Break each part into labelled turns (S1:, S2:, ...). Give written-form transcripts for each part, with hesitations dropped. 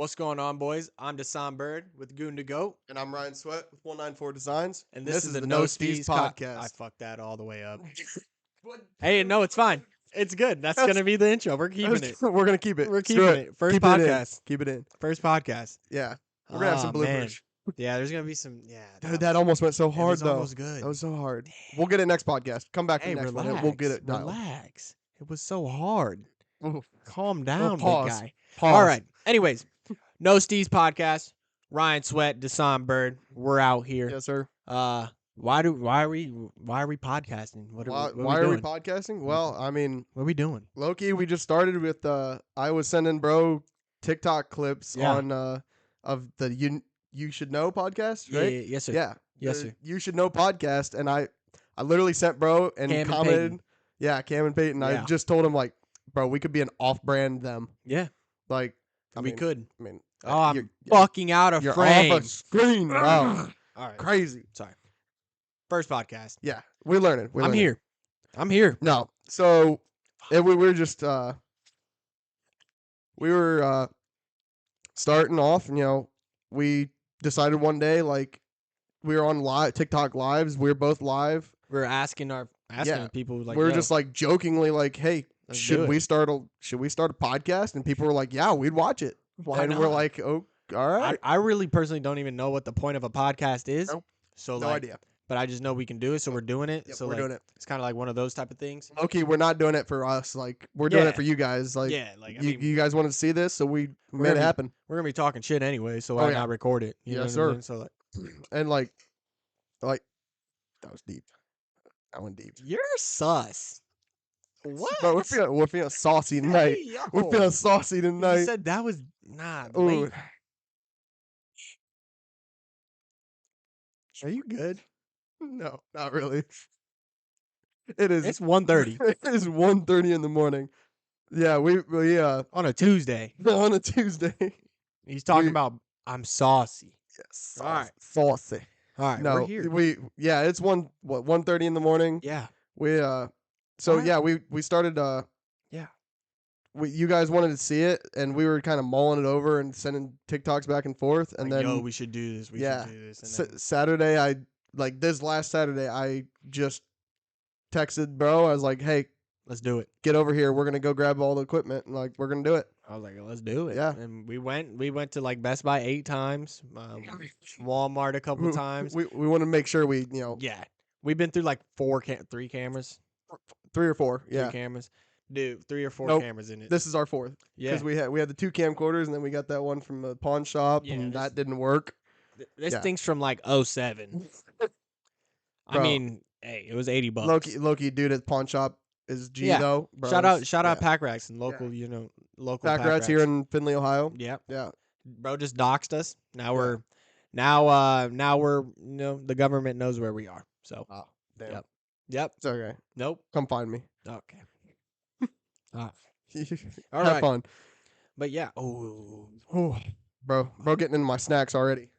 S1: What's going on, boys? I'm Dasan Byrd with Goon to Goat.
S2: And I'm Ryan Sweat with 194 Designs.
S1: And this is the
S2: Podcast.
S1: I fucked that all the way up. Hey, no, it's fine. It's good. That's going to be the intro. We're keeping it.
S2: We're going to keep it.
S1: We're keeping it. First
S2: Keep
S1: podcast.
S2: Keep it in.
S1: First podcast.
S2: Yeah. We're going to have some
S1: man.
S2: bloopers.
S1: Yeah, there's going to be some. Yeah.
S2: Dude, that almost went so hard, though.
S1: That was good.
S2: That was so hard. We'll get it next podcast. Come back for
S1: Hey,
S2: the next
S1: relax.
S2: one. We'll get it dialed.
S1: Relax. It was so hard.
S2: Ooh.
S1: Calm down, big
S2: pause.
S1: guy.
S2: Pause.
S1: All right. Anyways, nosteezepodcast. Ryan Sweat, Dasan Byrd. We're out here.
S2: Yes, sir.
S1: Why are we podcasting? What
S2: Why
S1: are
S2: are
S1: we
S2: we
S1: doing?
S2: podcasting? Well, I mean,
S1: What are we doing?
S2: low-key, we just started with I was sending bro TikTok clips on of the You Should Know podcast, right?
S1: Yeah, yes, sir.
S2: Yeah.
S1: Yes,
S2: the
S1: sir.
S2: You Should Know podcast, and I literally sent bro and
S1: Cam and
S2: commented.
S1: Peyton.
S2: Yeah, Cam and Peyton. I
S1: Yeah.
S2: just told him like, bro, we could be an off-brand them.
S1: Yeah,
S2: Like,
S1: we could.
S2: I mean,
S1: Oh, I'm
S2: you're
S1: fucking out of
S2: you're
S1: frame.
S2: off a screen, bro.
S1: All right.
S2: Crazy.
S1: Sorry. First podcast.
S2: Yeah, we learning.
S1: I'm here. I'm here.
S2: No, so we were just we were starting off, and we decided one day like we were on live TikTok lives. We were both live.
S1: We're asking people like
S2: we were
S1: yo,
S2: just like jokingly like, hey,
S1: let's do
S2: should
S1: it.
S2: we start a podcast? And people were like, yeah, we'd watch it.
S1: Why
S2: and
S1: not?
S2: we're like, oh, all right.
S1: I really personally don't even know what the point of a podcast is.
S2: Nope.
S1: So
S2: No
S1: like,
S2: idea.
S1: but I just know we can do it, so we're doing it.
S2: Yep,
S1: so
S2: we're
S1: like,
S2: doing it.
S1: It's kind of like one of those type of things.
S2: Okay, we're not doing it for us. Like, we're doing
S1: Yeah.
S2: it for you guys. Like,
S1: Yeah, like I
S2: you,
S1: mean,
S2: you guys wanted to see this, so we made
S1: gonna
S2: it
S1: be-
S2: happen.
S1: we're gonna be talking shit anyway, so
S2: Oh,
S1: why
S2: yeah.
S1: not record it? You know
S2: Yes,
S1: what I
S2: sir.
S1: mean? So like,
S2: And like that was deep. That went deep.
S1: you're sus. What?
S2: But we're feeling saucy tonight.
S1: Hey, yo.
S2: We're feeling saucy
S1: You
S2: tonight.
S1: said that was
S2: Ooh.
S1: late.
S2: Are you good? No, not really. It is.
S1: It's 1:30
S2: It is 1:30 in the morning. Yeah, we
S1: on a Tuesday.
S2: on a Tuesday.
S1: He's talking
S2: We-
S1: about I'm saucy.
S2: Yes.
S1: All right.
S2: Saucy.
S1: All right,
S2: No,
S1: we're here.
S2: it's 1:30 in the morning.
S1: Yeah.
S2: We
S1: All right.
S2: yeah, we started
S1: Yeah.
S2: you guys wanted to see it, and we were kind of mulling it over and sending TikToks back and forth, and
S1: Like,
S2: then
S1: yo, we should do this. We
S2: yeah,
S1: should do this. And then,
S2: Saturday this last Saturday I just texted bro. I was like, hey,
S1: let's do it.
S2: get over here. We're gonna go grab all the equipment, and like we're gonna do it.
S1: I was like, let's do it.
S2: Yeah.
S1: And we went to like Best Buy 8 times, Walmart a couple times.
S2: We want to make sure we
S1: Yeah. We've been through like 3 cameras.
S2: 3 or 4.
S1: 3
S2: Yeah,
S1: cameras. Dude, 3 or 4
S2: Nope.
S1: cameras in it.
S2: this is our 4th
S1: Yeah.
S2: because we had the 2 camcorders, and then we got that one from the pawn shop,
S1: Yeah,
S2: and
S1: this-
S2: that didn't work.
S1: This
S2: yeah.
S1: thing's from like 07. I
S2: Bro.
S1: mean, hey, it was $80.
S2: Loki dude at pawn shop is G
S1: Yeah.
S2: though. Bro,
S1: Shout out
S2: yeah.
S1: Pack Racks and local, local
S2: Pack Rats here in Findlay, Ohio.
S1: Yeah.
S2: Yeah.
S1: Bro just doxed us. Now
S2: Yeah.
S1: we're the government knows where we are. So,
S2: Oh, damn.
S1: Yep. yep.
S2: It's okay.
S1: Nope.
S2: Come find me.
S1: Okay.
S2: Have
S1: right.
S2: fun.
S1: But yeah. Oh
S2: Bro getting into my snacks already.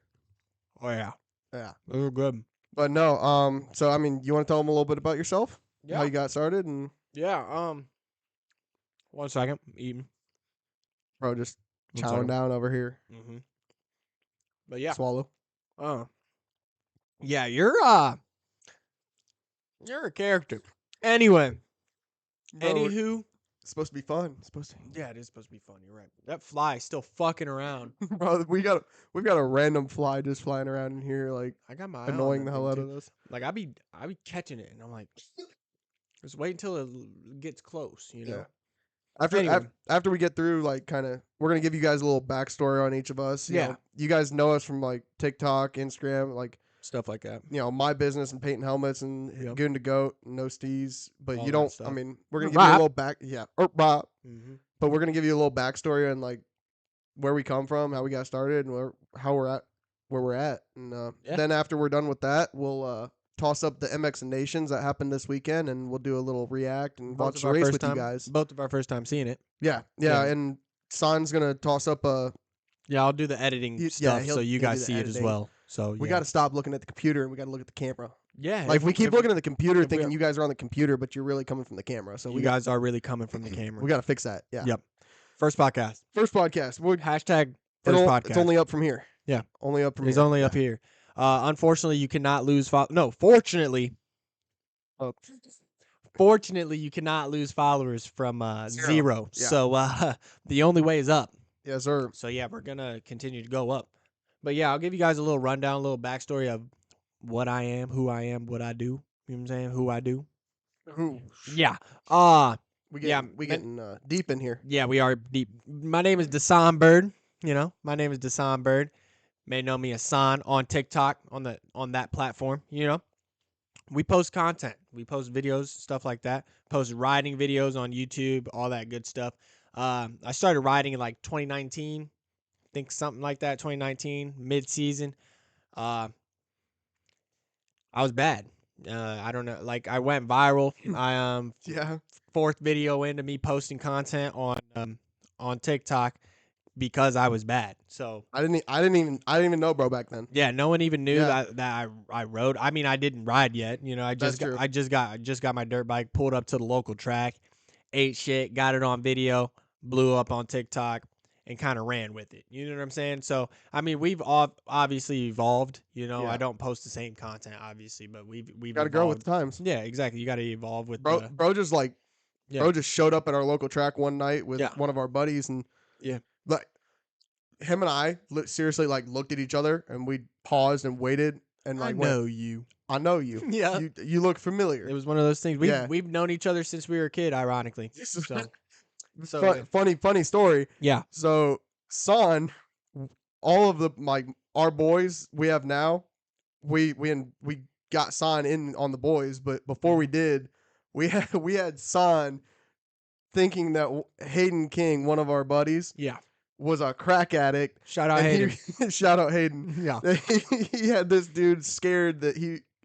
S1: yeah.
S2: Yeah.
S1: Those are good.
S2: But no, so I mean, you want to tell them a little bit about yourself?
S1: Yeah.
S2: How you got started, and
S1: 1 second. Eating.
S2: bro just
S1: 1
S2: chowing
S1: second.
S2: down over here.
S1: Mm-hmm. But yeah.
S2: Swallow.
S1: Yeah, you're a character. Anyway.
S2: Bro,
S1: Anywho.
S2: it's supposed to be fun. It's supposed to.
S1: Yeah, it is supposed to be fun. You're right. That fly is still fucking around.
S2: Bro, we've got a random fly just flying around in here, like
S1: I got my eye on
S2: annoying
S1: that
S2: the hell
S1: thing,
S2: out
S1: too.
S2: of us.
S1: Like I be catching it, and I'm like, just wait until it gets close, you know.
S2: Yeah. After
S1: Anyway.
S2: after we get through, like, kind of, we're gonna give you guys a little backstory on each of us. You
S1: Yeah.
S2: know, you guys know us from like TikTok, Instagram, like,
S1: Stuff like that.
S2: my business and painting helmets and
S1: Yep.
S2: Goon to Goat, No Steez. But
S1: All
S2: you
S1: that
S2: don't.
S1: stuff.
S2: I mean, we're gonna
S1: Or
S2: give you a
S1: Rob.
S2: little back. Yeah, or Rob.
S1: Mm-hmm.
S2: But we're gonna give you a little backstory on like where we come from, how we got started, and how we're at where we're at. And
S1: Yeah.
S2: then after we're done with that, we'll toss up the MXON Nations that happened this weekend, and we'll do a little react and
S1: Both
S2: watch
S1: of
S2: the
S1: our
S2: race
S1: first
S2: with
S1: time,
S2: you guys.
S1: Both of our first time seeing it.
S2: Yeah,
S1: Yeah.
S2: and San's gonna toss up a.
S1: Yeah, I'll do the editing
S2: Yeah,
S1: stuff
S2: he'll-
S1: so you
S2: he'll
S1: guys
S2: do the
S1: see it as
S2: editing.
S1: well. So
S2: We
S1: yeah.
S2: got to stop looking at the computer, and we got to look at the camera.
S1: Yeah.
S2: Like we keep
S1: if-
S2: looking at the computer,
S1: if we
S2: thinking
S1: are-
S2: you guys are on the computer, but you're really coming from the camera. So
S1: you guys are really coming from the camera.
S2: we got to fix that. Yeah.
S1: Yep. First podcast.
S2: First podcast. We're
S1: Hashtag First
S2: It's
S1: podcast.
S2: only up from here.
S1: Yeah.
S2: Only up from
S1: It's
S2: here.
S1: only up here. Unfortunately, you cannot lose. No, fortunately, fortunately, you cannot lose followers from zero.
S2: Yeah.
S1: So the only way is up.
S2: Yes, sir.
S1: So yeah, we're gonna continue to go up. But yeah, I'll give you guys a little rundown, a little backstory of what I am, who I am, what I do. You know what I'm saying? Who I do.
S2: Ooh,
S1: Yeah.
S2: we
S1: yeah,
S2: getting deep in here.
S1: Yeah, we are deep. My name is Dasan Byrd. You know, my name is Dasan Byrd. May know me as San on TikTok on that platform. You know, we post content, we post videos, stuff like that. Post riding videos on YouTube, all that good stuff. I started riding in like 2019, I think something like that. 2019 mid season. I was bad. I don't know. Like I went viral. I
S2: Yeah.
S1: fourth video into me posting content on TikTok because I was bad. So
S2: I didn't even know bro back then.
S1: yeah, no one even knew
S2: Yeah.
S1: that I rode. I mean, I didn't ride yet. You know,
S2: That's true.
S1: I just got my dirt bike, pulled up to the local track, ate shit, got it on video, blew up on TikTok, and kind of ran with it. You know what I'm saying? So I mean, we've obviously evolved. You know,
S2: Yeah.
S1: I don't post the same content obviously, but we've
S2: Got to
S1: evolved.
S2: grow with the times.
S1: Yeah, exactly. You got to evolve with
S2: Bro just like
S1: yeah.
S2: bro just showed up at our local track one night with
S1: Yeah.
S2: one of our buddies, and
S1: Yeah.
S2: like him and I seriously like looked at each other, and we paused and waited and
S1: I
S2: like
S1: know
S2: went,
S1: you.
S2: I know you.
S1: Yeah.
S2: You look familiar.
S1: It was one of those things.
S2: Yeah.
S1: We've known each other since we were a kid, ironically. So
S2: funny story.
S1: yeah.
S2: So Son, all of the like our boys we have now, we got Son in on the boys, but before we did, we had Son thinking that Hayden King, one of our buddies,
S1: Yeah.
S2: was a crack addict.
S1: Shout out Hayden.
S2: Shout out Hayden.
S1: Yeah.
S2: He had this dude scared that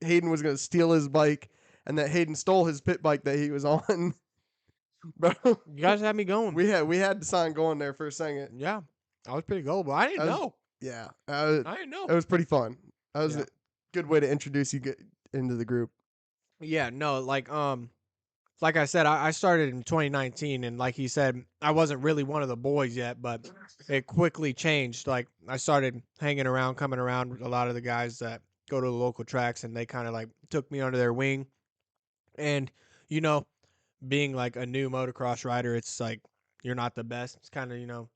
S2: Hayden was gonna steal his bike, and that Hayden stole his pit bike that he was on. Bro,
S1: You guys had me going.
S2: we had Son going there for a second.
S1: Yeah. I was pretty gullible. I didn't know.
S2: Yeah,
S1: I didn't know.
S2: it was pretty fun. That was
S1: Yeah.
S2: a good way to introduce you into the group.
S1: Yeah, no, like I said, I started in 2019, and like he said, I wasn't really one of the boys yet, but it quickly changed. Like I started hanging around, coming around with a lot of the guys that go to the local tracks, and they kind of like took me under their wing. And you know, being like a new motocross rider, it's like you're not the best. It's kind of, you know,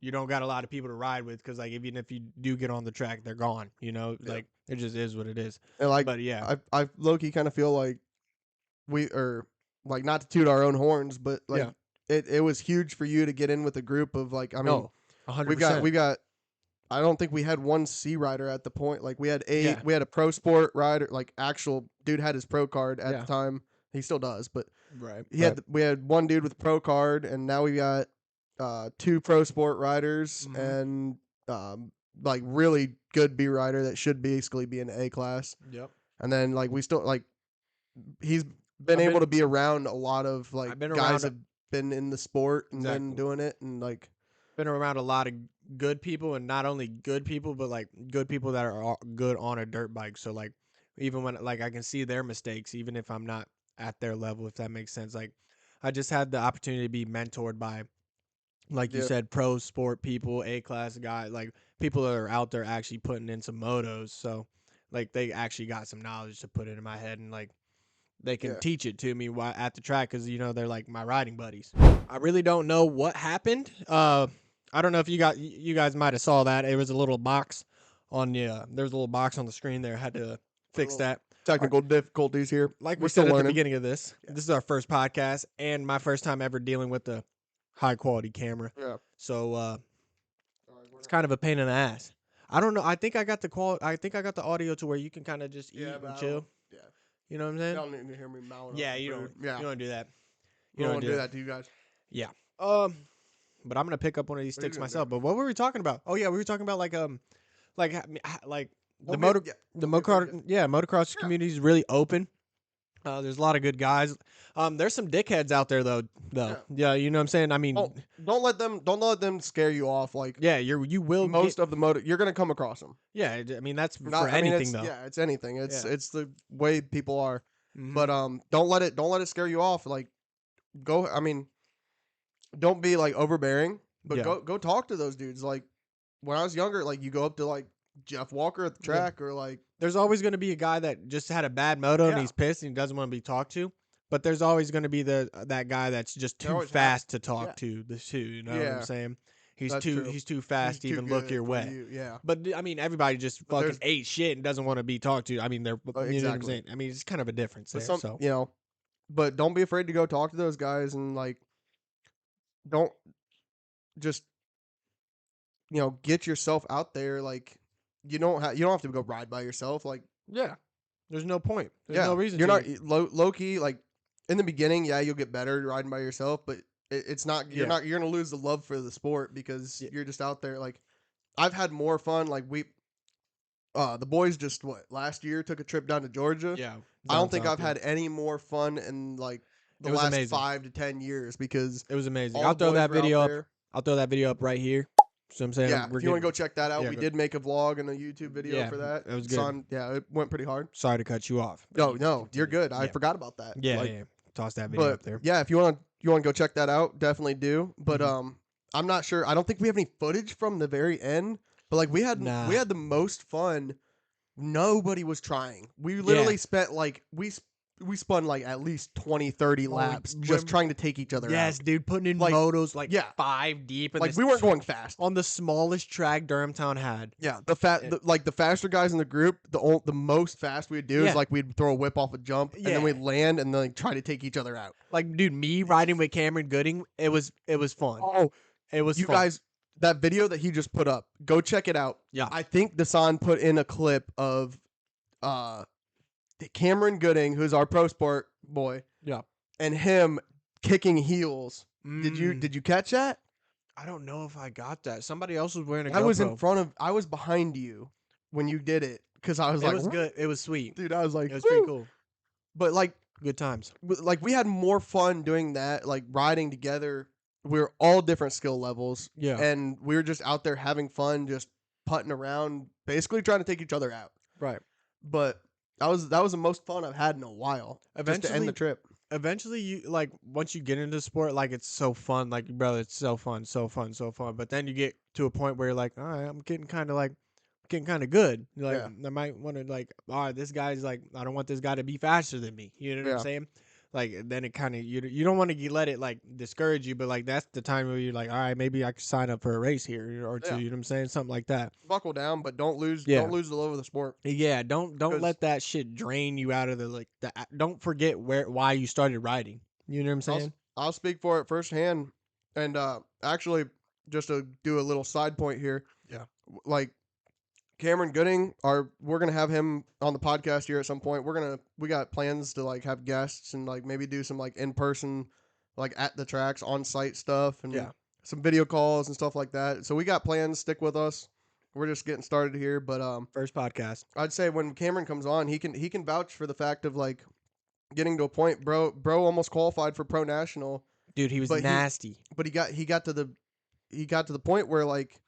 S1: you don't got a lot of people to ride with because like even if you do get on the track, they're gone. You know, like it just is what it is.
S2: And like,
S1: But yeah,
S2: I low-key kind of feel like we are like, not to toot our own horns, but like it was huge for you to get in with a group of like, I mean,
S1: no, 100%.
S2: we got I don't think we had one C rider at the point. Like we had
S1: Yeah.
S2: we had a pro sport rider, like actual dude had his pro card at
S1: Yeah.
S2: the time. He still does, but
S1: right.
S2: we had one dude with a pro card, and now we got two pro sport riders and like really good B rider that should basically be in A class.
S1: Yep.
S2: And then like we still like he's been able to be around a lot of like guys have been in the sport and been doing it, and like
S1: been around a lot of good people, and not only good people, but like good people that are good on a dirt bike. So like even when like I can see their mistakes, even if I'm not at their level, if that makes sense. Like I just had the opportunity to be mentored by, like you said, pro sport people, A class guy, like people that are out there actually putting in some motos. So like they actually got some knowledge to put into my head, and like they can teach it to me while at the track, because you know they're like my riding buddies. I really don't know what happened. I don't know if you guys might have saw that. It was a little box on the there's a little box on the screen there. I had to fix that.
S2: Technical difficulties here.
S1: Like
S2: we're
S1: we
S2: still
S1: said at
S2: learning.
S1: the beginning of this, this is our first podcast and my first time ever dealing with a high quality camera.
S2: Yeah.
S1: So it's kind of a pain in the ass. I don't know. I think I got the I think I got the audio to where you can kind of just eat and chill.
S2: Yeah.
S1: You know what I'm saying?
S2: You don't need to hear me mouth.
S1: Yeah, you don't.
S2: Yeah.
S1: You don't do that.
S2: You don't do that to you guys.
S1: Yeah. But I'm gonna pick up one of these sticks myself. But what were we talking about? Oh yeah, we were talking about like the motocross community is really open. There's a lot of good guys. There's some dickheads out there though. Yeah, you know what I'm saying. I mean,
S2: don't let them scare you off. Like
S1: you will
S2: most of the motor. You're gonna come across them.
S1: Yeah, I mean that's for anything though.
S2: Yeah, it's anything. It's the way people are. But don't let it scare you off. Like go. I mean, don't be like overbearing. But go talk to those dudes. Like when I was younger, like you go up to like Jeff Walker at the
S1: Yeah.
S2: track or like
S1: There's always going to be a guy that just had a bad moto and
S2: yeah,
S1: he's pissed and he doesn't want to be talked to. But there's always going to be that guy that's just
S2: there
S1: too
S2: always have
S1: fast to talk
S2: yeah
S1: to the two. You know what I'm
S2: yeah
S1: saying?
S2: that's true.
S1: He's too
S2: He's
S1: fast to
S2: too
S1: even look
S2: good
S1: your
S2: for
S1: way.
S2: you. Yeah,
S1: But I mean, everybody just
S2: but
S1: fucking
S2: there's
S1: ate shit and doesn't want to be talked to. I mean, you know what I'm
S2: exactly.
S1: saying? I mean, it's kind of a difference
S2: But
S1: there.
S2: some
S1: So
S2: but don't be afraid to go talk to those guys and like don't just get yourself out there. Like you don't have to go ride by yourself. Like
S1: yeah, there's no point. There's
S2: yeah,
S1: no reason
S2: you're not
S1: to.
S2: low key. Like in the beginning, yeah, you'll get better riding by yourself, but it's not.
S1: Yeah,
S2: You're gonna lose the love for the sport because
S1: yeah,
S2: you're just out there. Like I've had more fun. Like the boys just last year took a trip down to Georgia.
S1: yeah.
S2: I
S1: Down
S2: don't think
S1: south,
S2: I've
S1: yeah.
S2: had any more fun in like the
S1: It was
S2: last
S1: amazing.
S2: 5 to 10 years because
S1: It was amazing.
S2: all
S1: I'll
S2: the
S1: throw
S2: boys
S1: that
S2: were out
S1: video up.
S2: there.
S1: I'll throw that video up right here. So I'm saying
S2: Yeah,
S1: we're
S2: if you want to go
S1: getting.
S2: check that out,
S1: Yeah,
S2: we did make a vlog and a YouTube video
S1: yeah.
S2: for that.
S1: It was
S2: It's
S1: good.
S2: on, yeah, it went pretty hard.
S1: Sorry to cut you off. But
S2: No,
S1: you
S2: no, you're
S1: continue.
S2: good. I
S1: Yeah,
S2: forgot about that.
S1: yeah,
S2: Like,
S1: yeah. Toss that video
S2: but
S1: up there.
S2: yeah, if you want to go check that out, definitely do. But
S1: Mhm.
S2: I'm not sure. I don't think we have any footage from the very end. But like we
S1: Nah.
S2: had the most fun. Nobody was trying. We
S1: Yeah.
S2: literally spent like we spun like at least 20, 30
S1: Oh,
S2: laps just
S1: when-
S2: trying to take each other
S1: Yes,
S2: out.
S1: dude. Putting in
S2: Like,
S1: motos like
S2: yeah,
S1: 5 deep in
S2: like
S1: this
S2: we weren't going fast.
S1: on the smallest track Durhamtown had.
S2: Yeah,
S1: It-
S2: like the faster guys in the group, the most fast we'd do is
S1: Yeah.
S2: like we'd throw a whip off a jump and then
S1: Yeah.
S2: we'd land and then like, try to take each other out.
S1: Like, dude, me riding with Cameron Gooding, it was fun.
S2: Oh,
S1: It was
S2: you
S1: fun.
S2: guys, that video that he just put up, go check it out.
S1: Yeah.
S2: I think Dasan put in a clip of uh Cameron Gooding, who's our pro sport boy,
S1: Yeah.
S2: and him kicking heels.
S1: Mm.
S2: Did you catch that?
S1: I don't know if I got that. Somebody else was wearing a
S2: I was
S1: GoPro.
S2: I was behind you when you did it because I was
S1: It
S2: like,
S1: was
S2: "What?"
S1: good. It was sweet.
S2: Dude, I was like,
S1: It was pretty
S2: "Woo."
S1: cool.
S2: But like
S1: Good times.
S2: we had more fun doing that, like riding together. We were all different skill levels,
S1: Yeah.
S2: and we were just out there having fun, just putting around, basically trying to take each other out.
S1: Right.
S2: But that was the most fun I've had in a while. Just to end the trip.
S1: Eventually you like once you get into sport, like it's so fun. Like, brother, it's so fun, so fun, so fun. But then you get to a point where you're like, all right, I'm getting kind of good. You're like,
S2: Yeah.
S1: I might want to like, all right, this guy's like, I don't want this guy to be faster than me. You know what I'm
S2: Yeah.
S1: saying? Like, then it kind of you don't want to let it like discourage you, but like that's the time where you're like, all right, maybe I could sign up for a race here or two.
S2: Yeah.
S1: You know what I'm saying? Something like that.
S2: Buckle down, but don't lose
S1: Yeah.
S2: the love of the sport.
S1: Yeah, don't
S2: 'Cause-
S1: let that shit drain you out of the like. Don't forget why you started riding. You know what I'm saying?
S2: I'll speak for it firsthand. And actually, just to do a little side point here.
S1: Yeah.
S2: Like Cameron Gooding, we're gonna have him on the podcast here at some point. We got plans to like have guests and like maybe do some like in person, like at the tracks on site stuff and
S1: Yeah.
S2: some video calls and stuff like that. So we got plans. Stick with us. We're just getting started here, but
S1: First podcast.
S2: I'd say when Cameron comes on, he can vouch for the fact of like getting to a point. Bro almost qualified for pro national,
S1: Dude, he was
S2: but
S1: nasty.
S2: but he got to the point where like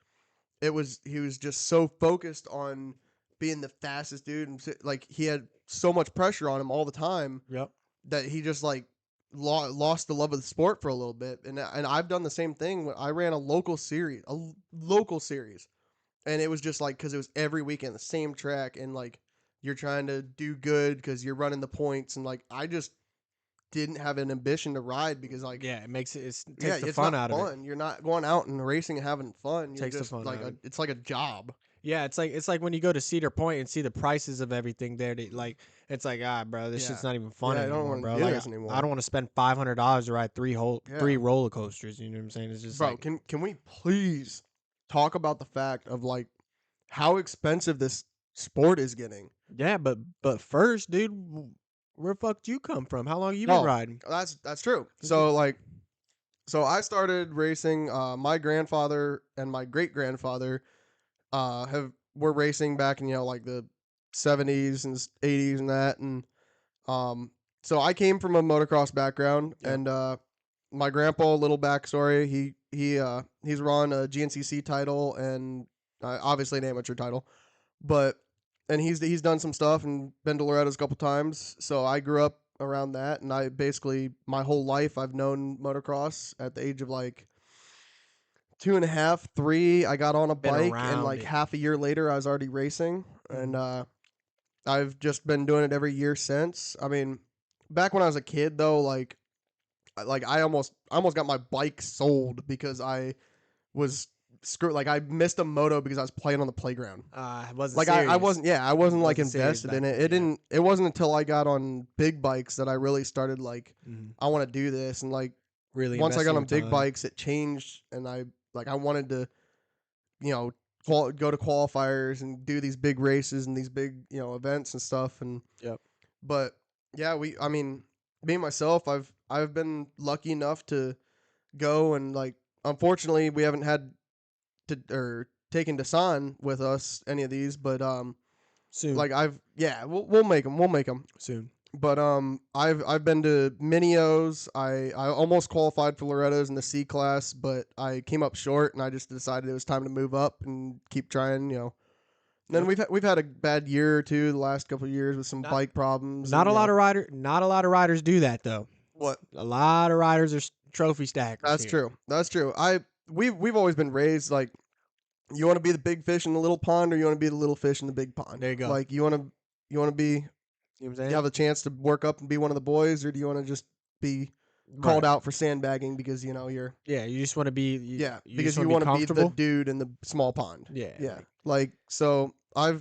S2: he was just so focused on being the fastest dude and like he had so much pressure on him all the time
S1: Yep.
S2: that he just like lost the love of the sport for a little bit. And I've done the same thing when I ran a local series, and it was just like because it was every weekend the same track, and like you're trying to do good because you're running the points, and like I just didn't have an ambition to ride because like
S1: Yeah, it makes it
S2: yeah,
S1: takes the
S2: it's
S1: fun
S2: not
S1: out of it.
S2: fun. You're not going out and racing and having fun. You're
S1: Takes the
S2: just
S1: fun
S2: like
S1: out of it.
S2: it's like a job.
S1: Yeah, it's like when you go to Cedar Point and see the prices of everything there. Like it's like bro, this
S2: Yeah.
S1: shit's not even fun
S2: Yeah, I don't
S1: anymore,
S2: wanna
S1: bro.
S2: do
S1: Like
S2: this anymore.
S1: I don't want to spend $500 to ride three
S2: Yeah.
S1: roller coasters. You know what I'm saying? It's just
S2: Bro,
S1: like
S2: can we please talk about the fact of like how expensive this sport is getting?
S1: yeah, but first, dude, where the fuck you come from? How long you been
S2: Oh,
S1: riding?
S2: That's true. So like I started racing. My grandfather and my great grandfather were racing back in like the 70s and 80s and that, and so I came from a motocross background,
S1: Yeah.
S2: and my grandpa, a little backstory, he's run a GNCC title and obviously an amateur title, but and he's done some stuff and been to Loretta's a couple times. So I grew up around that, and I basically my whole life I've known motocross at the age of like 2.5, 3, I got on a
S1: Been
S2: bike, and
S1: around
S2: like
S1: it.
S2: half a year later, I was already racing, and I've just been doing it every year since. I mean, back when I was a kid, though, like I almost got my bike sold because I was screw like I missed a moto because I was playing on the playground.
S1: It wasn't
S2: Like I
S1: serious.
S2: wasn't I wasn't like
S1: Wasn't serious
S2: invested
S1: back
S2: in it.
S1: then. Yeah.
S2: It wasn't until I got on big bikes that I really started like
S1: Mhm.
S2: I want to do this, and like
S1: Really
S2: once I
S1: investing
S2: got
S1: your
S2: on big
S1: time.
S2: bikes it changed, and I wanted to, you know, go to qualifiers and do these big races and these big, events and stuff. And
S1: Yep.
S2: but yeah, I mean, me myself, I've been lucky enough to go, and like unfortunately we haven't had to or taken Dasan with us any of these, but
S1: Soon.
S2: like we'll make them,
S1: Soon.
S2: but I've been to Minios. I almost qualified for Loretta's in the C class, but I came up short, and I just decided it was time to move up and keep trying. And then
S1: Yep.
S2: we've had a bad year or two the last couple of years with some
S1: Not
S2: bike problems.
S1: not
S2: And
S1: a lot of riders do that though.
S2: what?
S1: A lot of riders are trophy stackers
S2: That's
S1: here.
S2: true. That's true. We've always been raised like, you want to be the big fish in the little pond, or you want to be the little fish in the big pond.
S1: There you go.
S2: Like you want to be,
S1: You know what I'm saying?
S2: you have a chance to work up and be one of the boys, or do you want to just be called
S1: Right.
S2: out for sandbagging because you're
S1: Yeah, you just want to be you
S2: because
S1: just
S2: you
S1: want
S2: want
S1: to
S2: to
S1: be
S2: be the
S1: comfortable.
S2: dude in the small pond.
S1: Yeah.
S2: Yeah, like so I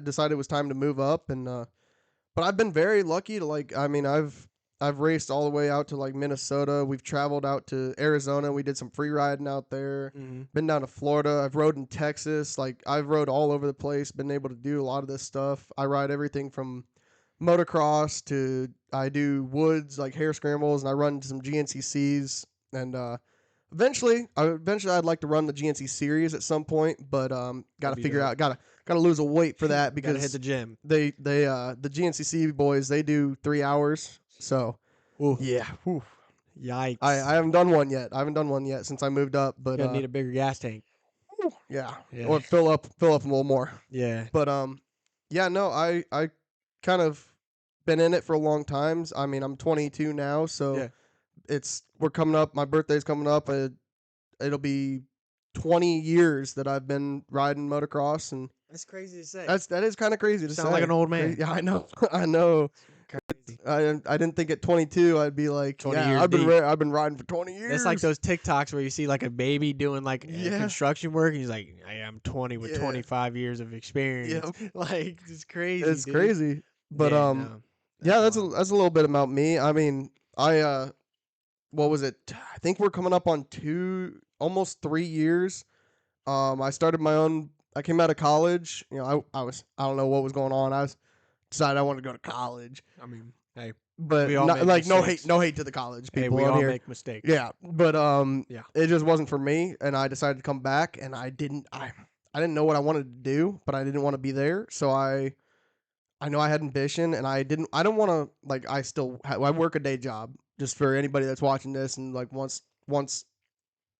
S2: decided it was time to move up, and but I've been very lucky to like, I mean, I've raced all the way out to like Minnesota. We've traveled out to Arizona. We did some free riding out there.
S1: Mm-hmm.
S2: Been down to Florida. I've rode in Texas. Like I've rode all over the place. Been able to do a lot of this stuff. I ride everything from motocross to I do woods like hare scrambles, and I run some GNCCs. And eventually I'd like to run the GNC series at some point, but got
S1: That'd
S2: to
S1: be
S2: figure
S1: dope.
S2: out gotta lose a weight for that
S1: Gotta hit
S2: because
S1: the gym.
S2: the GNCC boys, they do 3 hours. So
S1: Ooh,
S2: yeah, whew. I
S1: yikes!
S2: haven't done one yet. I haven't done one yet since I moved up, but
S1: Gonna need a bigger gas tank.
S2: yeah,
S1: Yeah,
S2: or fill up a little more.
S1: yeah,
S2: But yeah, no, I kind of been in it for a long time. I mean, I'm 22 now, so
S1: yeah.
S2: we're coming up. My birthday's coming up. It'll be 20 years that I've been riding motocross, and
S1: That's crazy to say.
S2: that is kind of crazy
S1: You
S2: to
S1: sound like
S2: say.
S1: an old man.
S2: Yeah, I know. I know.
S1: Crazy.
S2: I didn't think at 22 I'd be like,
S1: 20
S2: yeah,
S1: years deep.
S2: I've been riding for 20 years.
S1: That's like those TikToks where you see like a baby doing like
S2: Yeah.
S1: construction work, and he's like, "I am 20 with
S2: Yeah.
S1: 25 years of experience."
S2: Yeah,
S1: Like it's crazy,
S2: it's
S1: dude.
S2: crazy. But
S1: Yeah, no,
S2: yeah, that's
S1: wild.
S2: that's a little bit about me. I mean, what was it? I think we're coming up on almost 3 years. I started my own. I came out of college. I don't know what was going on. I was decided I wanted to go to college,
S1: I mean, hey,
S2: but
S1: we all
S2: not
S1: make
S2: like
S1: mistakes.
S2: no hate to the college
S1: Hey,
S2: people
S1: we
S2: on
S1: all
S2: here.
S1: make mistakes.
S2: Yeah, but
S1: Yeah.
S2: it just wasn't for me, and I decided to come back, and I didn't know what I wanted to do, but I didn't want to be there, so I know I had ambition, and I don't want to like I work a day job, just for anybody that's watching this and like wants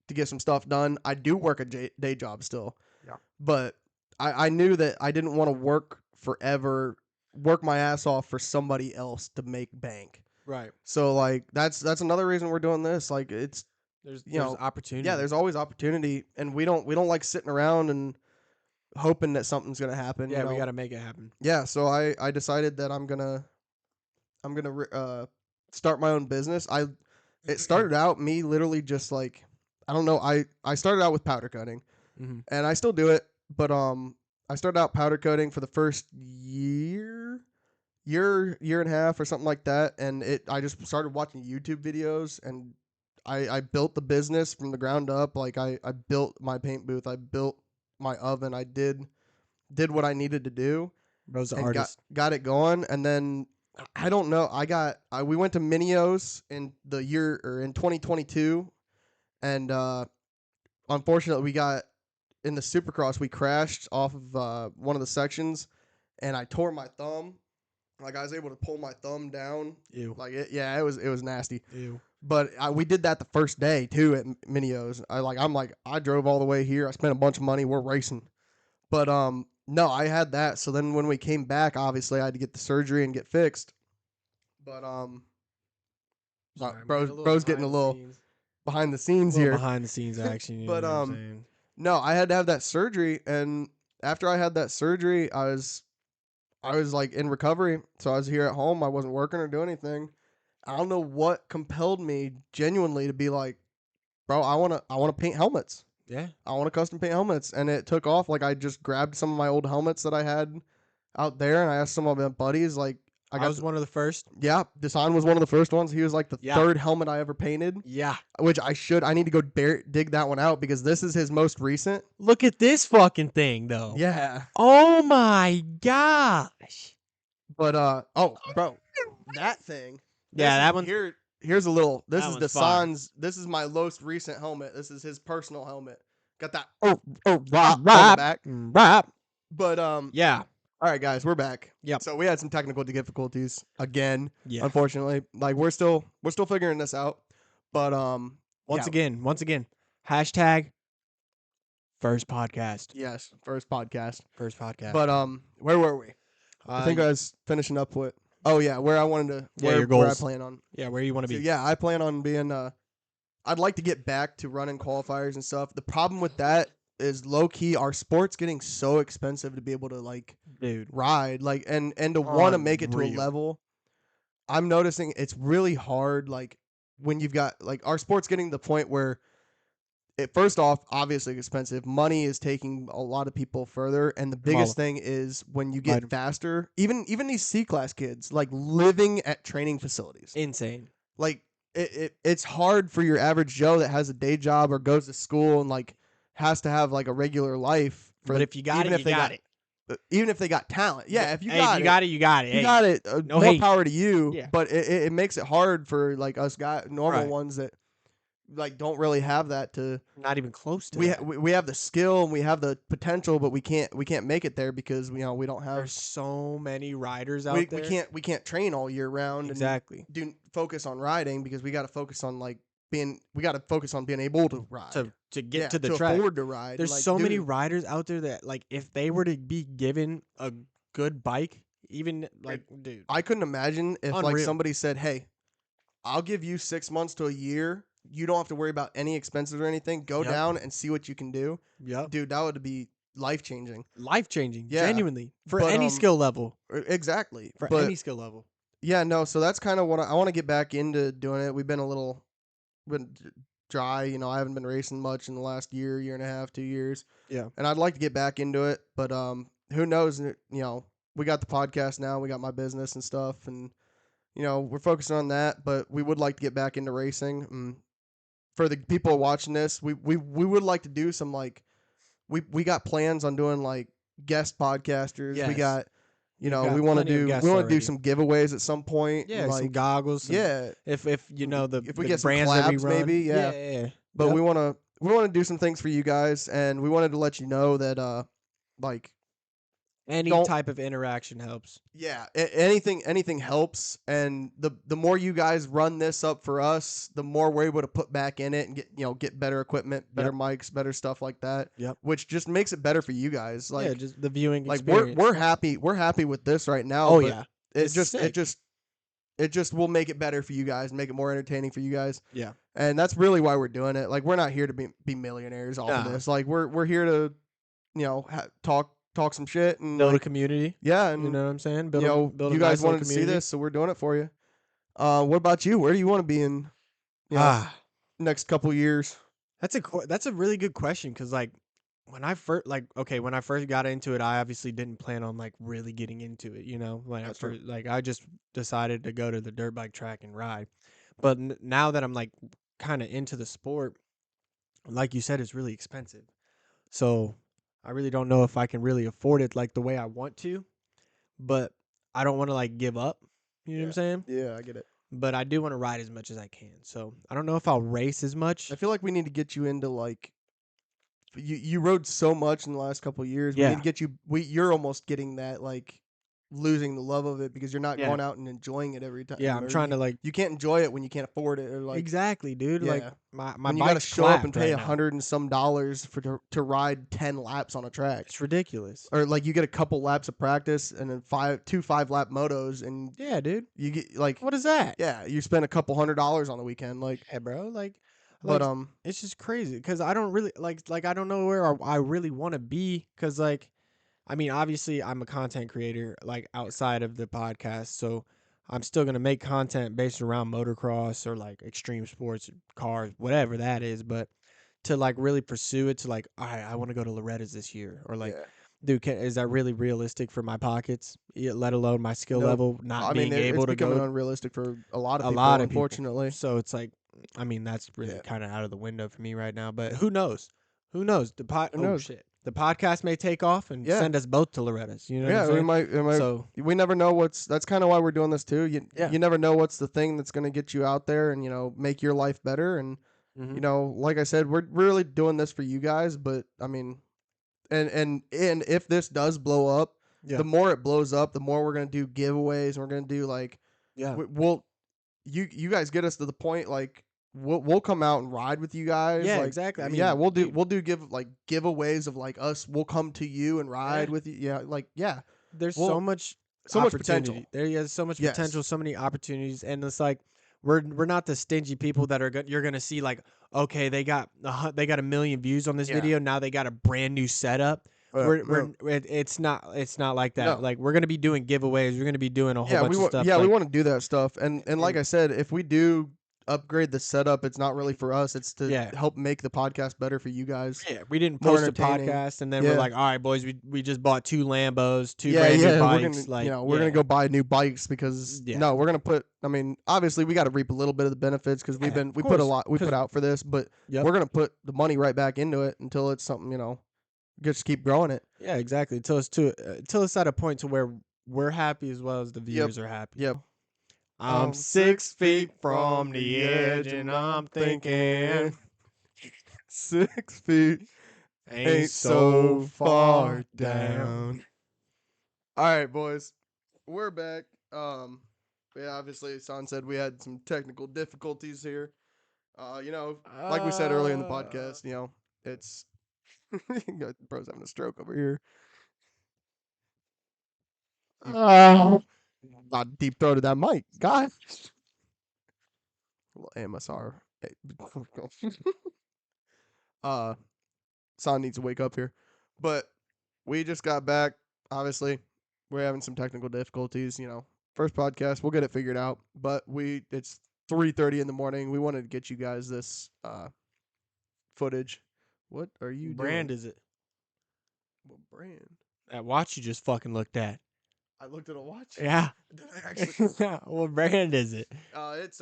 S2: to get some stuff done. I do work a day job still.
S1: Yeah.
S2: But I knew that I didn't want to work forever, work my ass off for somebody else to make bank.
S1: Right.
S2: So like that's another reason we're doing this. Like it's
S1: There's
S2: you know
S1: opportunity.
S2: yeah, there's always opportunity, and we don't like sitting around and hoping that something's gonna happen.
S1: Yeah, we got to make it happen.
S2: Yeah, so I decided that I'm gonna start my own business. It started out me literally just like, I don't know, I started out with powder coating,
S1: Mm-hmm.
S2: and I still do it, but I started out powder coating for the first year and a half or something like that, and I just started watching YouTube videos, and I built the business from the ground up. Like I built my paint booth, I built my oven, I did what I needed to do,
S1: Bro's the
S2: and
S1: artist.
S2: got it going. And then I don't know, we went to Minios in 2022, and unfortunately we got in the Supercross, we crashed off of one of the sections, and I tore my thumb. Like I was able to pull my thumb down.
S1: Ew.
S2: Like it was nasty.
S1: Ew.
S2: But we did that the first day too at Minios. I drove all the way here. I spent a bunch of money. We're racing. But no, I had that. So then when we came back, obviously I had to get the surgery and get fixed. But
S1: Sorry, man,
S2: bro's
S1: a little
S2: bro's getting a
S1: behind the
S2: little
S1: scenes.
S2: behind the scenes
S1: little
S2: here.
S1: behind the scenes action. You
S2: But
S1: know what I'm saying?
S2: no, I had to have that surgery, and after I had that surgery, I was like in recovery, so I was here at home. I wasn't working or doing anything. I don't know what compelled me genuinely to be like, bro, I wanna paint helmets.
S1: Yeah.
S2: I want to custom paint helmets, and it took off. Like I just grabbed some of my old helmets that I had out there, and I asked some of my buddies. Like
S1: I was one of the first.
S2: yeah, Dasan was one of the first ones. He was like the
S1: Yeah.
S2: third helmet I ever painted,
S1: Yeah.
S2: which I need to go dig that one out because this is his most recent.
S1: Look at this fucking thing, though.
S2: Yeah,
S1: Oh my gosh.
S2: but oh, bro, that thing.
S1: Yeah, that one.
S2: Here's a little. This
S1: That
S2: is
S1: one's fire.
S2: Dasan's. This is my most recent helmet. This is his personal helmet. Got that
S1: Rap,
S2: on the back.
S1: rap.
S2: But
S1: Yeah.
S2: all right, guys, we're back.
S1: Yep.
S2: So we had some technical difficulties again.
S1: Yeah.
S2: Unfortunately, like we're still figuring this out. But
S1: Once again. Hashtag first podcast.
S2: yes, first podcast.
S1: First podcast.
S2: But where were we? I think I was finishing up with. Oh yeah, where I wanted to.
S1: Yeah, your
S2: where I
S1: goals.
S2: plan on.
S1: Yeah, where you want to
S2: So
S1: be.
S2: yeah, I plan on being. I'd like to get back to running qualifiers and stuff. The problem with that is low key our sport's getting so expensive to be able to like
S1: Dude.
S2: ride like and to want to make it to a
S1: Unreal.
S2: level. I'm noticing it's really hard like when you've got like our sport's getting to the point where it first off obviously expensive. Money is taking a lot of people further, and the biggest thing is when you get
S1: Right.
S2: faster, even these C-class kids like living at training facilities.
S1: Insane.
S2: Like it's hard for your average Joe that has a day job or goes to school and like has to have like a regular life.
S1: But if you got
S2: even
S1: it,
S2: if
S1: you
S2: they
S1: got it.
S2: Even if they got talent, yeah. If you got
S1: you
S2: it,
S1: got it, you got it.
S2: you
S1: Hey,
S2: got it.
S1: no
S2: More
S1: hate.
S2: power to you.
S1: Yeah.
S2: But it makes it hard for like us guys, normal
S1: Right.
S2: ones that like don't really have that to.
S1: Not even close to
S2: We
S1: that.
S2: we have the skill and we have the potential, but we can't make it there because we don't have.
S1: There's so many riders out
S2: We
S1: there.
S2: we can't train all year round.
S1: Exactly.
S2: And do focus on riding because we got to focus on like being. We got to focus on being able to ride.
S1: To get
S2: Yeah,
S1: to the
S2: to
S1: track.
S2: afford to ride.
S1: There's
S2: Like,
S1: so many
S2: dude,
S1: riders out there that like if they were to be given a good bike, even like dude.
S2: I couldn't imagine if like
S1: Unreal.
S2: somebody said, "Hey, I'll give you 6 months to a year. You don't have to worry about any expenses or anything. Go
S1: Yep.
S2: down and see what you can do."
S1: Yep.
S2: Dude, that would be life changing.
S1: Life changing.
S2: Yeah.
S1: Genuinely. For
S2: But,
S1: any skill level.
S2: Exactly.
S1: For
S2: but
S1: any skill level.
S2: yeah, no. So that's kind of what I want to get back into doing it. We've been a little been dry. I haven't been racing much in the last year and a half, 2 years.
S1: Yeah.
S2: And I'd like to get back into it, but who knows? We got the podcast now. We got my business and stuff, and we're focusing on that. But we would like to get back into racing. For the people watching this, we would like to do some like we got plans on doing like guest podcasters. We
S1: Yes.
S2: got
S1: We've got
S2: we want to
S1: plenty of
S2: do
S1: guests already.
S2: some giveaways at some point.
S1: Yeah,
S2: and,
S1: some
S2: like
S1: goggles. Some,
S2: yeah,
S1: If you know the
S2: if we
S1: the
S2: get some
S1: brands that we
S2: collabs,
S1: run,
S2: maybe, yeah.
S1: yeah.
S2: but
S1: Yep.
S2: we want to do some things for you guys, and we wanted to let you know that like
S1: Any
S2: don't-
S1: type of interaction helps.
S2: yeah, anything helps, and the more you guys run this up for us, the more we're able to put back in it and get better equipment, better mics, better stuff like that.
S1: Yep.
S2: Which just makes it better for you guys. Like
S1: yeah, just the viewing
S2: like
S1: experience.
S2: we're happy with this right now.
S1: Oh
S2: but
S1: yeah.
S2: it
S1: It's
S2: just
S1: sick.
S2: it just will make it better for you guys, make it more entertaining for you guys.
S1: Yeah.
S2: And that's really why we're doing it. Like we're not here to be millionaires off of
S1: Nah.
S2: this. Like we're here to talk some shit and
S1: Build a
S2: like,
S1: community.
S2: yeah, and
S1: You know what I'm saying?
S2: you know,
S1: build a
S2: you
S1: nice
S2: guys
S1: little
S2: wanted to see
S1: community.
S2: this, so we're doing it for you. What about you? Where do you want to be in next couple years?
S1: That's a really good question because like when I first got into it, I obviously didn't plan on like really getting into it. Like
S2: That's true.
S1: I just decided to go to the dirt bike track and ride. But now that I'm like kind of into the sport, like you said, it's really expensive. So I really don't know if I can really afford it like the way I want to. But I don't want to like give up. You know what I'm saying?
S2: Yeah, I get it.
S1: But I do want to ride as much as I can. So I don't know if I'll race as much.
S2: I feel like we need to get you into like you rode so much in the last couple of years. We
S1: Yeah.
S2: need to get you. You're almost getting that like losing the love of it because you're not
S1: Yeah.
S2: going out and enjoying it every time.
S1: Yeah, I'm
S2: or
S1: trying to like
S2: You can't enjoy it when you can't afford it or like
S1: exactly, dude. Like
S2: yeah.
S1: my
S2: when you gotta
S1: bike's
S2: show up and
S1: clapped
S2: pay
S1: right now.
S2: $100 and some to ride 10 laps on a track.
S1: It's ridiculous.
S2: Or like you get a couple laps of practice and then 5-lap motos and
S1: Yeah, dude.
S2: you get like
S1: What is that?
S2: yeah, you spend a couple $100 on the weekend. Like
S1: Hey, bro. Like
S2: But
S1: Like it's just crazy because I don't really like I don't know where I really want to be because like I mean obviously I'm a content creator like outside of the podcast, so I'm still gonna make content based around motocross or like extreme sports, cars, whatever that is. But to like really pursue it, to like I want to go to Loretta's this year, or like,
S2: yeah,
S1: dude, is that really realistic for my pockets? Let alone my skill
S2: nope.
S1: level, not
S2: I mean,
S1: being
S2: it's
S1: able to
S2: becoming
S1: go
S2: unrealistic for a lot of
S1: a lot
S2: people,
S1: of people.
S2: unfortunately.
S1: So it's like, I mean, that's really
S2: Yeah.
S1: kind of out of the window for me right now. But who knows? Who knows?
S2: Who
S1: Oh
S2: knows?
S1: shit, the podcast may take off and
S2: Yeah.
S1: send us both to Loretta's. You know what I'm
S2: Yeah,
S1: saying?
S2: we might.
S1: So
S2: We never know what's. That's kind of why we're doing this too.
S1: yeah.
S2: You never know what's the thing that's going to get you out there and make your life better. And
S1: Mm-hmm.
S2: like I said, we're really doing this for you guys. But I mean, and if this does blow up,
S1: Yeah.
S2: the more it blows up, the more we're going to do giveaways. And we're going to do like
S1: Yeah.
S2: we'll you guys get us to the point like we'll come out and ride with you guys
S1: Yeah.
S2: like
S1: Exactly. I
S2: yeah
S1: mean, dude,
S2: we'll do giveaways of like us we'll come to you and
S1: yeah.
S2: ride with you yeah like yeah
S1: There's so
S2: well
S1: much
S2: so much potential
S1: opportunity. There is so much
S2: yes
S1: potential, so many opportunities, and it's like we're not the stingy people that are you're gonna see like, okay, they got a million views on this
S2: yeah
S1: video, now they got a brand new setup.
S2: no,
S1: It's not like that.
S2: no
S1: Like we're gonna be doing giveaways, we're gonna be doing a whole bunch of stuff.
S2: we
S1: Like
S2: want to do that stuff and like
S1: and
S2: I said if we do upgrade the setup it's not really for us it's to
S1: yeah,
S2: help make the podcast better for you guys
S1: yeah, we didn't
S2: more
S1: post a
S2: entertaining
S1: podcast and then we're
S2: yeah
S1: like, all right, boys, we just bought two Lambos, two
S2: yeah,
S1: brand new
S2: yeah, we're gonna,
S1: bikes. Like
S2: we're gonna
S1: yeah,
S2: go buy new bikes because
S1: yeah,
S2: no, we're gonna put. I mean, obviously, we got to reap a little bit of the benefits because
S1: yeah, of
S2: we put a
S1: course,
S2: lot, we put
S1: because
S2: out for this, but
S1: yep.
S2: we're gonna put the money right back into it until it's something, just keep growing it.
S1: Yeah, exactly. Until it's at a point to where we're happy as well as the
S2: Yep,
S1: viewers are happy.
S2: yep.
S1: I'm 6 feet from the edge, and I'm thinking,
S2: 6 feet
S1: ain't
S2: ain't
S1: so
S2: so
S1: far
S2: far
S1: down.
S2: down. All right, boys, we're back. Yeah, obviously, San said we had some technical difficulties here. Like we said earlier in the podcast, it's bro's having a stroke over here.
S1: Uh,
S2: Not deep throated that mic, guys. A little MSR. Hey. uh, San needs to wake up here, but we just got back. Obviously, we're having some technical difficulties. First podcast, we'll get it figured out. But it's 3:30 in the morning. We wanted to get you guys this footage. What are you
S1: brand
S2: doing?
S1: is it?
S2: What brand?
S1: That watch you just fucking looked at.
S2: I looked at a watch.
S1: Yeah.
S2: Did I actually?
S1: What brand is it?
S2: It's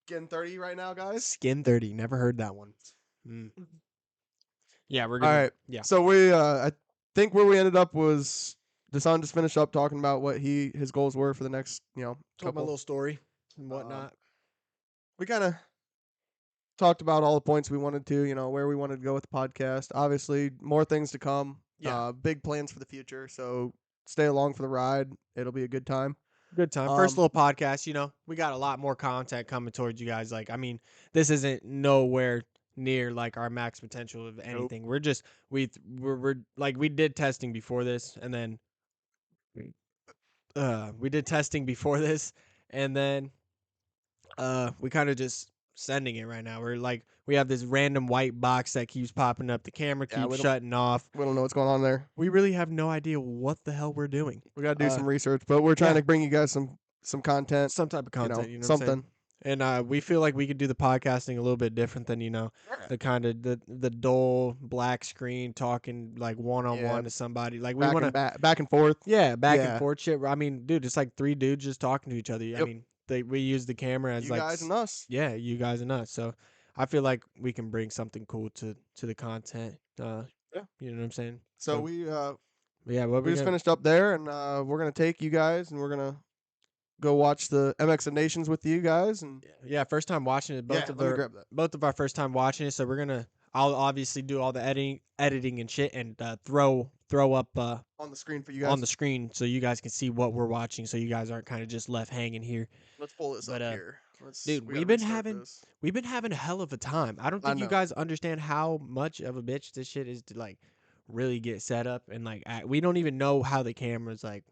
S2: Skin 30 right now, guys.
S1: Skin 30. Never heard that one. Mm. Yeah, we're
S2: All
S1: gonna.
S2: right.
S1: Yeah.
S2: So I think where we ended up was Dasan just finished up talking about what his goals were for the next,
S1: Told my
S2: couple.
S1: little story and whatnot.
S2: We kind of talked about all the points we wanted to, where we wanted to go with the podcast. Obviously, more things to come.
S1: Yeah.
S2: Big plans for the future. So stay along for the ride. It'll be a good time.
S1: Good time. First little podcast, we got a lot more content coming towards you guys. Like, I mean, this isn't nowhere near like our max potential of anything. We're just we're like we did testing before this and then we did testing before this and then we kind of just sending it right now. We're like we have this random white box that keeps popping up. The camera
S2: Yeah,
S1: keeps shutting off.
S2: we don't know what's going on there.
S1: We really have no idea what the hell we're doing.
S2: We got to do some research, but we're trying
S1: yeah.
S2: to bring you guys some content,
S1: Some type of content, you know what I'm saying?
S2: something.
S1: And we feel like we could do the podcasting a little bit different than the kind of the dull black screen talking like one on one to somebody. Like we want to
S2: back and forth.
S1: back and
S2: Yeah.
S1: forth shit. I mean, dude, it's like three dudes just talking to each other. I
S2: Yep.
S1: mean, we use the camera as
S2: You
S1: like
S2: guys and us.
S1: yeah, you guys and us. So I feel like we can bring something cool to the content.
S2: Yeah.
S1: You know what I'm saying?
S2: So
S1: yeah, what
S2: we just finished up there, and we're gonna take you guys, and we're gonna go watch the MXON Nations with you guys, and
S1: yeah, first time watching it.
S2: let me grab that.
S1: Both of our first time watching it. So I'll obviously do all the editing and shit, and throw up
S2: On the screen for you guys.
S1: on the screen so you guys can see what we're watching, so you guys aren't kind of just left hanging here.
S2: Let's pull this
S1: But,
S2: up here.
S1: Dude,
S2: we
S1: we've been having a hell of a time. I don't think you
S2: know.
S1: guys understand how much of a bitch this shit is to like really get set up and like we don't even know how the cameras like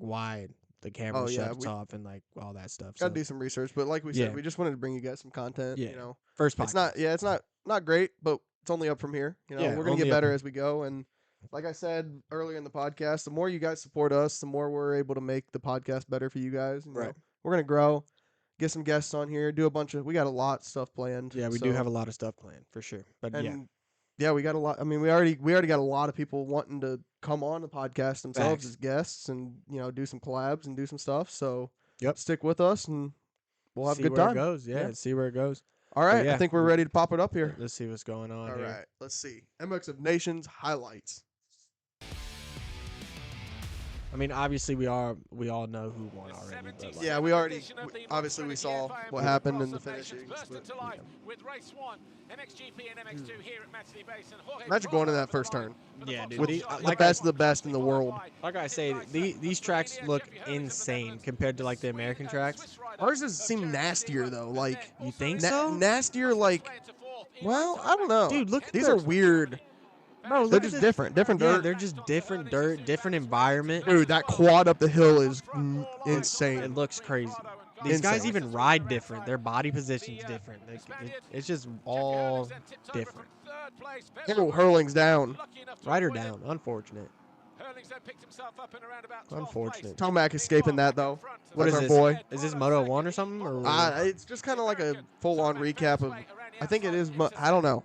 S1: why the camera
S2: Oh yeah,
S1: shuts
S2: we
S1: off and like all that stuff.
S2: gotta
S1: So
S2: do some research. But like we
S1: yeah,
S2: said, we just wanted to bring you guys some content.
S1: yeah.
S2: You know,
S1: First
S2: it's
S1: podcast.
S2: not great, but it's only up from here. You know,
S1: Yeah,
S2: we're gonna get
S1: only up
S2: better
S1: from
S2: as we go. And like I said earlier in the podcast, the more you guys support us, the more we're able to make the podcast better for you guys. And, you
S1: right.
S2: know, we're gonna grow, get some guests on here, do a bunch of. We got a lot of stuff planned.
S1: Yeah, we do have a lot of stuff planned for sure. But yeah,
S2: and yeah, we got a lot. I mean, we already got a lot of people wanting to come on the podcast themselves
S1: facts.
S2: as guests, and do some collabs and do some stuff. So
S1: Yep.
S2: stick with us, and we'll have a
S1: See
S2: good
S1: where it
S2: time.
S1: goes. Yeah,
S2: Yeah.
S1: see where it goes.
S2: All
S1: But
S2: right, I
S1: yeah,
S2: think we're ready to pop it up here.
S1: let's see what's going on
S2: All
S1: here.
S2: right, let's see. MX of Nations highlights.
S1: I mean, obviously we all know who won already. But like,
S2: Yeah, we already obviously we saw what happened in the finishing.
S3: With race 1, MXGP and MX2 here at Matterley Base, and Jorge
S2: Imagine going to
S3: Prado
S2: that
S3: over
S2: first
S3: the line
S2: turn.
S3: for the
S1: Yeah,
S3: Fox
S1: dude,
S2: With
S3: Racing
S1: the-
S3: Shot.
S2: the
S1: like
S2: best of the best in the world.
S1: like I say, these tracks look insane compared to like the American tracks.
S2: Ours seem nastier though. Like
S1: You think so?
S2: nastier. Like, well, I don't know.
S1: Dude, look at
S2: These
S1: the-
S2: are weird.
S1: Bro,
S2: They're
S1: look at
S2: just
S1: the-
S2: different. Different
S1: Yeah,
S2: dirt.
S1: they're just different dirt, different environment.
S2: Dude, that quad up the hill is
S1: It
S2: insane.
S1: looks crazy. These guys
S2: Insane.
S1: even ride different. Their body position's different. It's just all different.
S2: Oh, Hurling's down.
S1: Rider down. Unfortunate. Unfortunate.
S2: Tomac escaping that though.
S1: What
S2: That's
S1: is
S2: our
S1: this?
S2: boy.
S1: Is this Moto 1 or something? Or
S2: It's just kind of like a full-on recap of. I think it is. I don't know.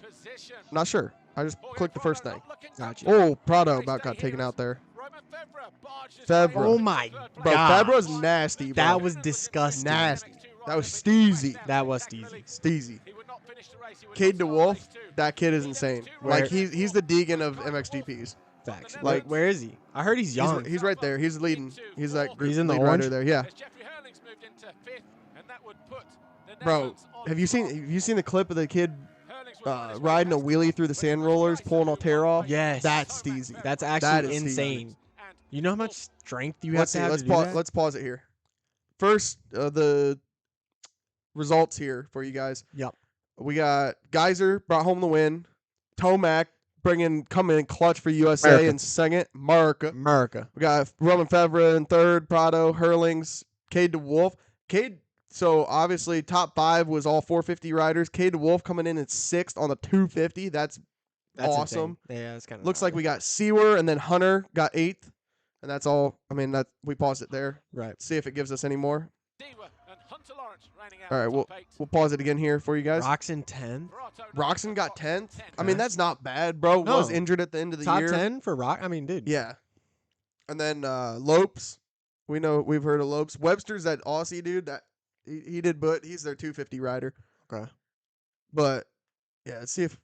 S2: Not sure. I just clicked the first thing.
S1: Gotcha.
S2: Oh, Prado about got taken out there. Febvre.
S1: Oh my
S2: Bro,
S1: god.
S2: Febvre's nasty, bro.
S1: That was disgusting.
S2: nasty. That was steezy.
S1: That was steezy.
S2: Steezy. Cade DeWolf, that kid is insane.
S1: Where-
S2: Like he's the Deegan of MXGPs.
S1: Facts.
S2: Like-
S1: Where is he? I heard he's young.
S2: He's right there. He's leading. He's that group
S1: He's in the
S2: lead
S1: orange?
S2: rider there. Yeah. Bro, have you seen the clip of the kid riding a wheelie through the sand rollers, pulling a tear off?
S1: Yes.
S2: That's steezy.
S1: That's
S2: That
S1: actually
S2: is steezy.
S1: insane. You know how much strength you have
S2: Let's
S1: to
S2: see.
S1: have
S2: Let's
S1: to do
S2: pause.
S1: that?
S2: Let's pause it here. First, the results here for you guys.
S1: Yep.
S2: We got Geyser brought home the win. Tomac coming in clutch for USA
S1: America.
S2: in second. America.
S1: America.
S2: We got Roman Febvre in third. Prado, Hurlings, Cade DeWolf. Cade. So obviously top 5 was all 450 riders. Cade DeWolf coming in at 6th on the 250. That's awesome.
S1: Insane. Yeah, it's kind of
S2: Looks like we got Sewer and then Hunter got 8th. And that's all. I mean, we paused it there.
S1: right.
S2: See if it gives us any more. All right, we'll pause it again here for you guys.
S1: Roxon 10.
S2: Roxon got 10th. I mean, that's not bad, bro.
S1: No.
S2: Was injured at the end of the
S1: Top
S2: year.
S1: 10 for Rock. I mean, dude.
S2: Yeah. And then Lopes. We've heard of Lopes. Webster's that Aussie dude that he did, but he's their 250 rider.
S1: Okay.
S2: But yeah, let's see if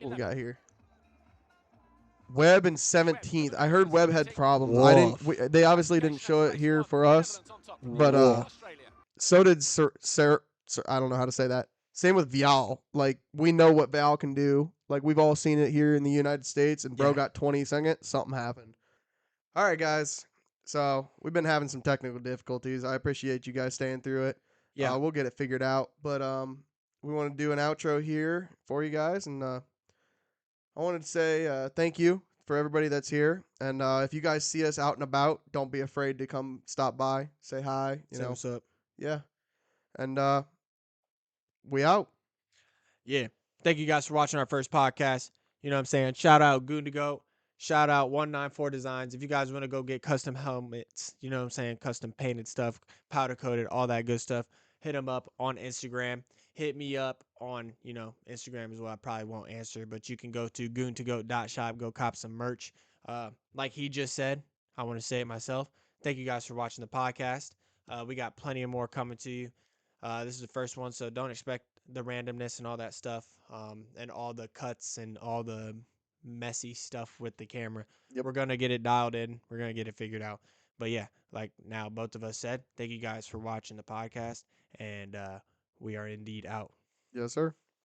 S2: what we got here. Webb in 17th. I heard Webb had problems. They obviously didn't show it here for us, but so did Sir. I don't know how to say that. Same with Vial. Like, we know what Vial can do. Like, we've all seen it here in the United States, and bro
S1: Yeah.
S2: got 22nd. Something happened. All right, guys. So we've been having some technical difficulties. I appreciate you guys staying through it.
S1: Yeah.
S2: We'll get it figured out. But we want to do an outro here for you guys, and I wanted to say thank you for everybody that's here. And if you guys see us out and about, don't be afraid to come stop by, say hi. You
S1: Say
S2: know,
S1: what's up.
S2: yeah. And we out.
S1: Yeah. Thank you guys for watching our first podcast. You know what I'm saying? Shout out Goon to Go. Shout out 194 Designs. If you guys want to go get custom helmets, you know what I'm saying? Custom painted stuff, powder coated, all that good stuff, hit them up on Instagram. Hit me up on, Instagram as well. I probably won't answer, but you can go to goontogo.shop, go cop some merch. Like he just said, I want to say it myself. Thank you guys for watching the podcast. We got plenty of more coming to you. This is the first one, so don't expect the randomness and all that stuff, and all the cuts and all the messy stuff with the camera.
S2: Yep.
S1: We're going to get it dialed in. We're going to get it figured out. But yeah, like now both of us said, thank you guys for watching the podcast, and we are indeed out.
S2: Yes, sir.